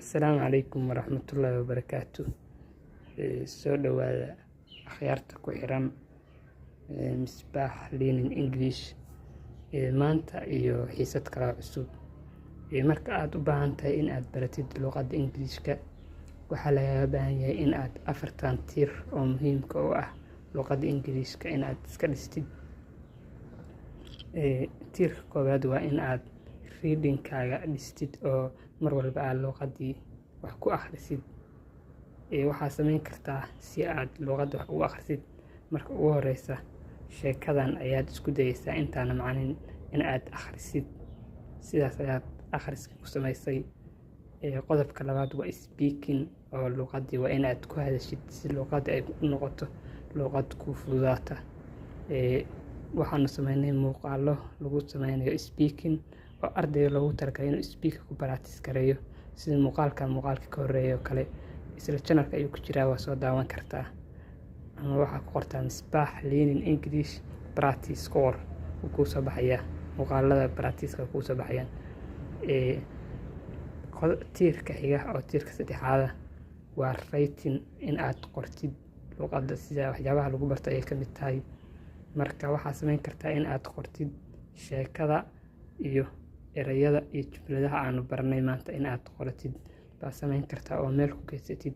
Asalaamu calaykum waraxmatullaahi wabarakaatuh. Soo dhawaada akhyaarta ku xiran Misbaax Learning English maanta iyo xiisad kale cusub. Marka aad u baahan tahay in aad baratid luuqadda Ingiriiska, waxaa lagaaga baahan yahay in aad afartan tiir oo muhiimka u ah luuqadda Ingiriiska in aad iska dhistid. Tiirka koowaad waa in aad reading-kaaga dhistid oo mar walba aad luuqaddii wax ku akhrisid. Waxaad samayn kartaa si aad luuqadda wax ugu akhrisid. Marka ugu horreysa, sheekadan ayaad isku dayaysaa intaana macnayn in aad akhrisid, sidaas ayaad akhriska ku samaysay. Qodobka labaad waa speaking, oo luuqaddii waa in aad ku hadashid si luuqadda ay u noqoto luuqad ku fududaata. Waxaanu sameynay muuqaallo lagu sameynayo speaking oo ardayga loogu talagalay inuu speaker ku practice gareeyo, sida muuqaalka ka horreeya oo kale. Isla channel-ka ayuu ku jiraa, waa soo daawan kartaa, ama waxaa ku qortaa Misbaax Learning English Practice Course kuu soo baxaya, muuqaalada practice-ka kuu soo baxayaan. Tiirka xiga oo tiirka saddexaad waa writing, in aad qortid luuqadda sida waxyaabaha lagu barto ay ka mid tahay. Marka waxaad samayn kartaa in aad qortid sheekada iyo ereyada iyo jumladaha aanu baranay maanta in aad qoratid baa samayn kartaa oo meel ku keysatid.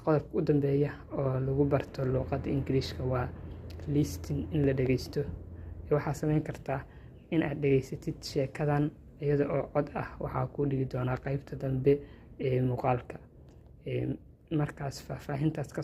Qodobka u dambeeya oo lagu barto luuqadda Ingiriiska waa listening, in la dhageysto. Waxaad samayn kartaa in aad dhageysatid sheekadan iyada oo cod ah, waxaa kuu dhigi doonaa qaybta dambe ee muuqaalka. Markaas faahfaahintaas ka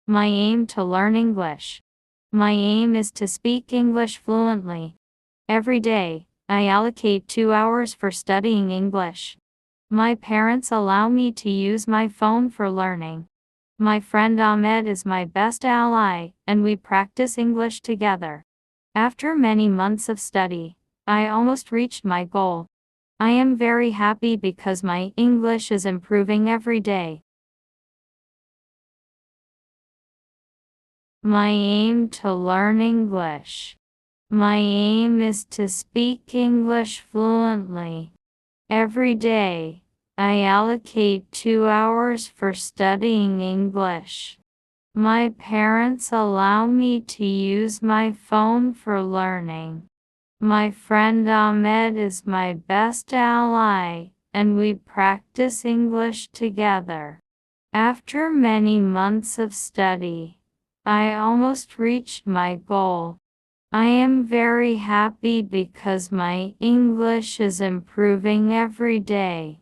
My aim to learn English. My aim is to speak English fluently. Every day, I allocate 2 hours for studying English. My parents allow me to use my phone for learning. My friend Ahmed is my best ally, and we practice English together. After many months of study, I almost reached my goal. I am very happy because my English is improving every day. My aim to learn English. My aim is to speak English fluently. Every day, I allocate 2 hours for studying English. My parents allow me to use my phone for learning. My friend Ahmed is my best ally, and we practice English together. After many months of study, I almost reached my goal. I am very happy because my English is improving every day.